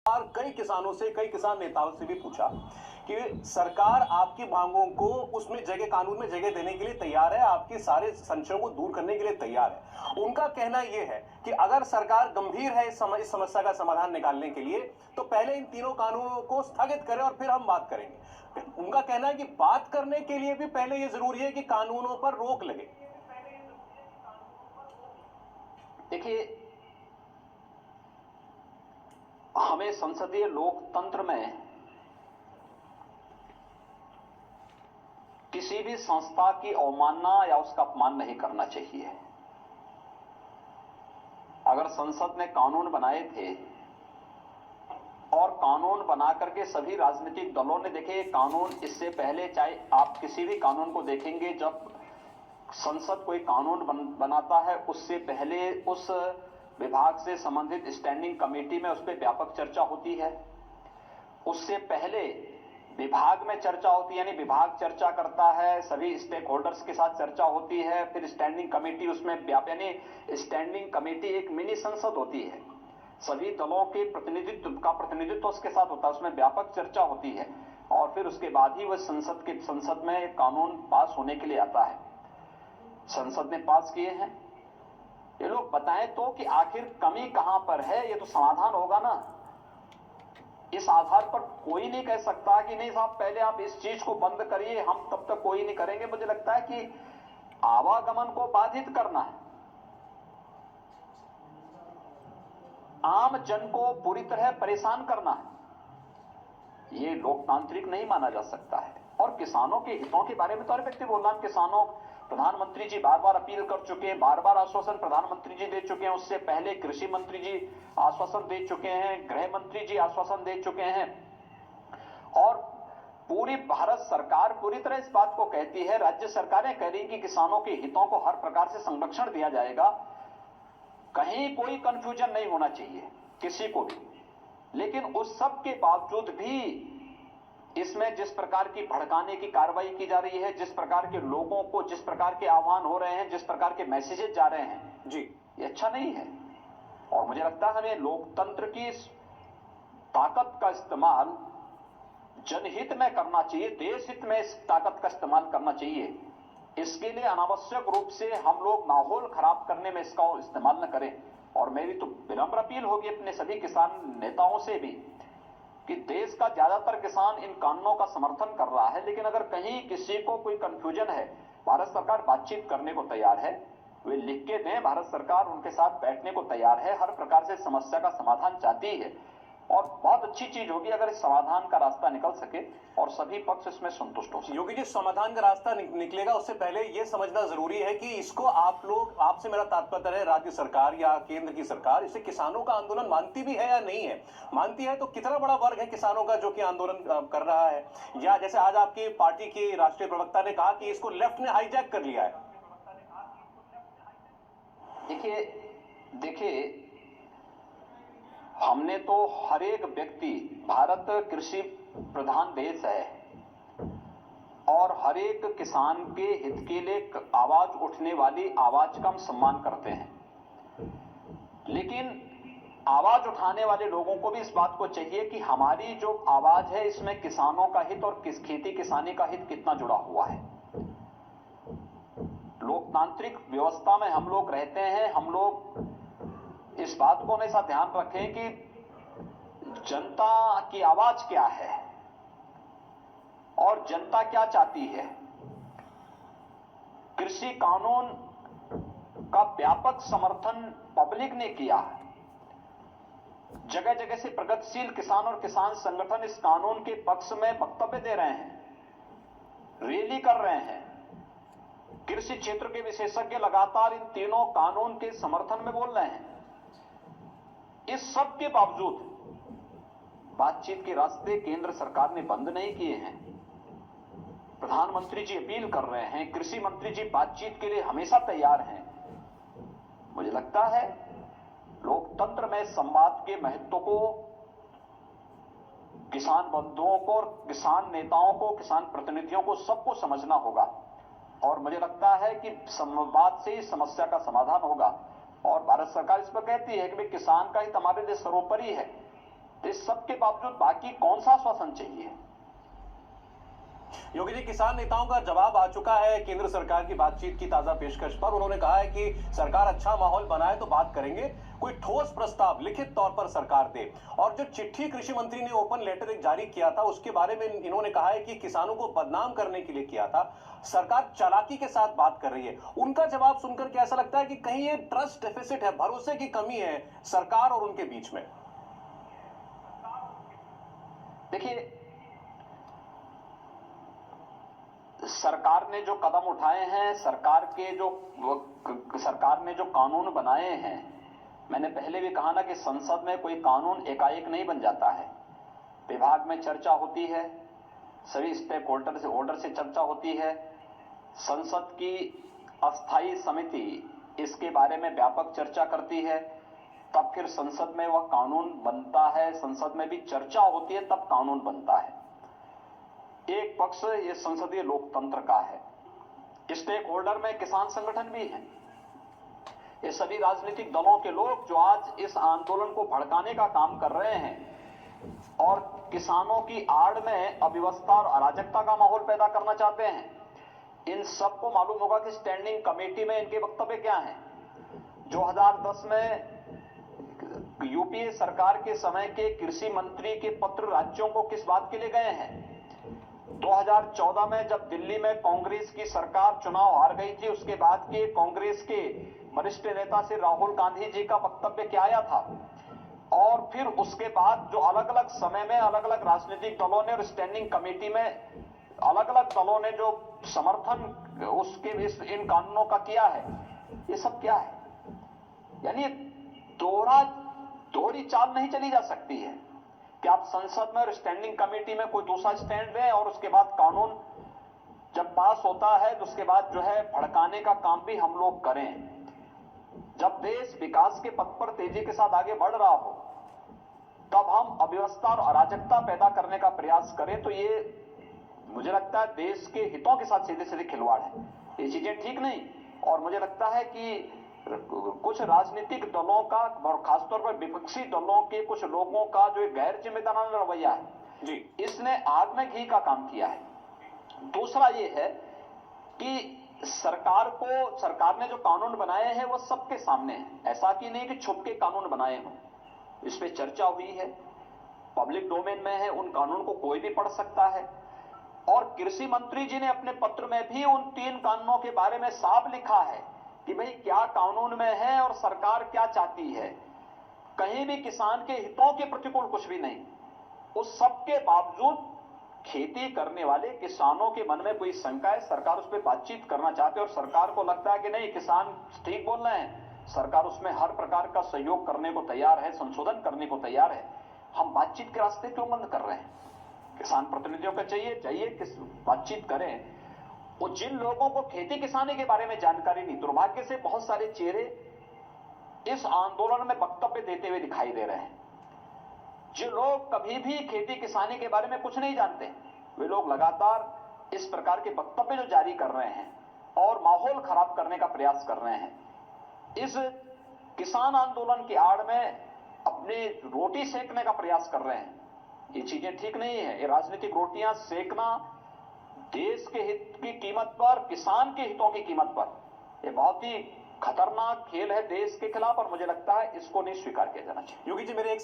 और कई किसानों से, कई किसान नेताओं से भी पूछा कि सरकार आपकी मांगों को उसमें जगह, कानून में जगह देने के लिए तैयार है, आपके सारे संशयों को दूर करने के लिए तैयार है। उनका कहना यह है कि अगर सरकार गंभीर है इस समस्या का समाधान निकालने के लिए तो पहले इन तीनों कानूनों को स्थगित करें और फिर हम बात करेंगे। उनका कहना है कि बात करने के लिए भी पहले यह जरूरी है कि कानूनों पर रोक लगे। देखिए, हमें संसदीय लोकतंत्र में किसी भी संस्था की अवमानना या उसका अपमान नहीं करना चाहिए। अगर संसद ने कानून बनाए थे और कानून बना करके सभी राजनीतिक दलों ने देखे, कानून इससे पहले, चाहे आप किसी भी कानून को देखेंगे, जब संसद कोई कानून बनाता है उससे पहले उस विभाग से संबंधित स्टैंडिंग कमेटी में उस पर व्यापक चर्चा होती है। उससे पहले विभाग में चर्चा होती है, यानी विभाग चर्चा करता है, सभी स्टेक होल्डर्स के साथ चर्चा होती है, फिर स्टैंडिंग कमेटी उसमें यानी स्टैंडिंग कमेटी एक मिनी संसद होती है, सभी दलों के प्रतिनिधित्व उसके साथ होता है, उसमें व्यापक चर्चा होती है और फिर उसके बाद ही वह संसद में एक कानून पास होने के लिए आता है। संसद ने पास किए हैं। ये लोग बताएं तो कि आखिर कमी कहां पर है, ये तो समाधान होगा ना। इस आधार पर कोई नहीं कह सकता कि नहीं साहब पहले आप इस चीज को बंद करिए, हम तब तक कोई नहीं करेंगे। मुझे लगता है कि आवागमन को बाधित करना है, आम जन को पूरी तरह परेशान करना है, ये लोकतांत्रिक नहीं माना जा सकता है। और किसानों के हितों के बारे में तो हर व्यक्ति बोल रहा है। किसानों, प्रधानमंत्री जी बार बार अपील कर चुके हैं, बार बार आश्वासन प्रधानमंत्री जी दे चुके हैं, उससे पहले कृषि मंत्री जी आश्वासन दे चुके हैं, गृह मंत्री जी आश्वासन दे चुके हैं और पूरी भारत सरकार पूरी तरह इस बात को कहती है, राज्य सरकारें कह रही कि किसानों के हितों को हर प्रकार से संरक्षण दिया जाएगा, कहीं कोई कंफ्यूजन नहीं होना चाहिए किसी को भी। लेकिन उस सब के बावजूद भी इसमें जिस प्रकार की भड़काने की कार्रवाई की जा रही है, जिस प्रकार के लोगों को, जिस प्रकार के आह्वान हो रहे हैं, जिस प्रकार के मैसेजेस जा रहे हैं जी, ये अच्छा नहीं है। और मुझे लगता है हमें लोकतंत्र की ताकत का इस्तेमाल जनहित में करना चाहिए, देश हित में इस ताकत का इस्तेमाल करना चाहिए। इसके लिए अनावश्यक रूप से हम लोग माहौल खराब करने में इसका इस्तेमाल न करें। और मेरी तो विनम्र अपील होगी अपने सभी किसान नेताओं से भी कि देश का ज्यादातर किसान इन कानूनों का समर्थन कर रहा है, लेकिन अगर कहीं किसी को कोई कंफ्यूजन है, भारत सरकार बातचीत करने को तैयार है, वे लिख के दें, भारत सरकार उनके साथ बैठने को तैयार है, हर प्रकार से समस्या का समाधान चाहती है। और बहुत अच्छी चीज होगी अगर इस समाधान का रास्ता निकल सके और सभी पक्ष इसमें संतुष्ट हो सके। योगी जी, समाधान का रास्ता निकलेगा उससे पहले यह समझना जरूरी है कि इसको आप लोग, आपसे मेरा तात्पर्य है राज्य सरकार या केंद्र की सरकार, इसे किसानों का आंदोलन मानती भी है या नहीं है। मानती है तो कितना बड़ा वर्ग है किसानों का जो कि आंदोलन कर रहा है, या जैसे आज आपकी पार्टी के राष्ट्रीय प्रवक्ता ने कहा कि इसको लेफ्ट ने हाईजैक कर लिया है। देखिए हमने तो हर एक व्यक्ति, भारत कृषि प्रधान देश है और हर एक किसान के हित के लिए आवाज उठने वाली आवाज का हम सम्मान करते हैं। लेकिन आवाज उठाने वाले लोगों को भी इस बात को चाहिए कि हमारी जो आवाज है इसमें किसानों का हित और खेती किसानी का हित कितना जुड़ा हुआ है। लोकतांत्रिक व्यवस्था में हम लोग रहते हैं, हम लोग इस बात को हमेशा ध्यान रखें कि जनता की आवाज क्या है और जनता क्या चाहती है। कृषि कानून का व्यापक समर्थन पब्लिक ने किया। जगह जगह से प्रगतिशील किसान और किसान संगठन इस कानून के पक्ष में वक्तव्य दे रहे हैं, रैली कर रहे हैं। कृषि क्षेत्र के विशेषज्ञ लगातार इन तीनों कानून के समर्थन में बोल रहे हैं। इस सब के बावजूद बातचीत के रास्ते केंद्र सरकार ने बंद नहीं किए हैं। प्रधानमंत्री जी अपील कर रहे हैं, कृषि मंत्री जी बातचीत के लिए हमेशा तैयार हैं। मुझे लगता है लोकतंत्र में संवाद के महत्व को किसान बंधुओं को और किसान नेताओं को, किसान प्रतिनिधियों को, सबको समझना होगा। और मुझे लगता है कि संवाद से ही समस्या का समाधान होगा। और भारत सरकार इस पर कहती है कि किसान का हित हमारे लिए सर्वोपरि है। तो इस सब के बावजूद बाकी कौन सा आश्वासन चाहिए? योगी जी, किसान नेताओं का जवाब आ चुका है केंद्र सरकार की बातचीत की ताजा पेशकश पर। उन्होंने कहा है कि सरकार अच्छा माहौल बनाए तो बात करेंगे, कोई ठोस प्रस्ताव लिखित तौर पर सरकार दे। और जो चिट्ठी कृषि मंत्री ने ओपन लेटर एक जारी किया था, उसके बारे में इन्होंने कहा है कि किसानों को बदनाम करने के लिए किया था। सरकार चालाकी के साथ बात कर रही है। उनका जवाब सुनकर क्या ऐसा लगता है कि कहीं ये ट्रस्ट डेफिसिट है, भरोसे की कमी है सरकार और उनके बीच में? देखिए, सरकार ने जो कदम उठाए हैं, सरकार ने जो कानून बनाए हैं, मैंने पहले भी कहा ना कि संसद में कोई कानून एकाएक नहीं बन जाता है। विभाग में चर्चा होती है, सभी स्टेक होल्डर से चर्चा होती है, संसद की अस्थायी समिति इसके बारे में व्यापक चर्चा करती है, तब फिर संसद में वह कानून बनता है, संसद में भी चर्चा होती है, तब कानून बनता है। एक पक्ष ये संसदीय लोकतंत्र का है। स्टेक होल्डर में किसान संगठन भी हैं। ये सभी राजनीतिक दलों के लोग जो आज इस आंदोलन को भड़काने का काम कर रहे हैं और किसानों की आड़ में अव्यवस्था और अराजकता का माहौल पैदा करना चाहते हैं, इन सबको मालूम होगा कि स्टैंडिंग कमेटी में इनके वक्तव्य क्या हैं। 2010 में यूपीए सरकार के समय के कृषि मंत्री के पत्र राज्यों को किस बात के लिए गए हैं? 2014 में जब दिल्ली में कांग्रेस की सरकार चुनाव हार गई थी, उसके बाद के कांग्रेस के वरिष्ठ नेता से राहुल गांधी जी का वक्तव्य क्या आया था? और फिर उसके बाद जो अलग अलग समय में अलग अलग राजनीतिक दलों ने और स्टैंडिंग कमेटी में अलग अलग दलों ने जो समर्थन उसके इन कानूनों का किया है, ये सब क्या है? यानी दोहरी चाल नहीं चली जा सकती है कि आप संसद में और स्टैंडिंग कमेटी में कोई दूसरा स्टैंड लें और उसके बाद कानून जब पास होता है तो उसके बाद जो है भड़काने का काम भी हम लोग करें। जब देश विकास के पथ पर तेजी के साथ आगे बढ़ रहा हो, तब हम अव्यवस्था और अराजकता पैदा करने का प्रयास करें, तो ये मुझे लगता है देश के हितों के साथ सीधे सीधे खिलवाड़ है। ये चीजें ठीक नहीं। और मुझे लगता है कि कुछ राजनीतिक दलों का और खासतौर पर विपक्षी दलों के कुछ लोगों का जो गैर जिम्मेदाराना रवैया है जी, इसने आग में घी का काम किया है। दूसरा ये है कि सरकार ने जो कानून बनाए हैं वो सबके सामने है। ऐसा कि नहीं कि छुप के कानून बनाए हों, इस पे चर्चा हुई है, पब्लिक डोमेन में है, उन कानून को कोई भी पढ़ सकता है। और कृषि मंत्री जी ने अपने पत्र में भी उन 3 कानूनों के बारे में साफ लिखा है कि भाई क्या कानून में है और सरकार क्या चाहती है। कहीं भी किसान के हितों के प्रतिकूल कुछ भी नहीं। उस सब के बावजूद खेती करने वाले किसानों के मन में कोई शंका है, सरकार उस पर बातचीत करना चाहती है और सरकार को लगता है कि नहीं, किसान ठीक बोल रहे हैं, सरकार उसमें हर प्रकार का सहयोग करने को तैयार है, संशोधन करने को तैयार है। हम बातचीत के रास्ते क्यों बंद कर रहे हैं? किसान प्रतिनिधियों को चाहिए कि बातचीत करें। वो जिन लोगों को खेती किसानी के बारे में जानकारी नहीं, दुर्भाग्य से बहुत सारे चेहरे इस आंदोलन में वक्तव्य देते हुए दिखाई दे रहे हैं। जो लोग कभी भी खेती किसानी के बारे में कुछ नहीं जानते, वे लोग लगातार इस प्रकार के वक्तव्य जो जारी कर रहे हैं और माहौल खराब करने का प्रयास कर रहे हैं। इस किसान आंदोलन की आड़ में अपनी रोटी सेकने का प्रयास कर रहे हैं। ये चीजें ठीक नहीं है। ये राजनीतिक रोटियां सेकना देश के हित की कीमत पर, किसान के हितों की कीमत पर, ये बहुत ही खतरनाक खेल है देश के खिलाफ और मुझे लगता है इसको नहीं स्वीकार किया जाना चाहिए। योगी जी, मेरे एक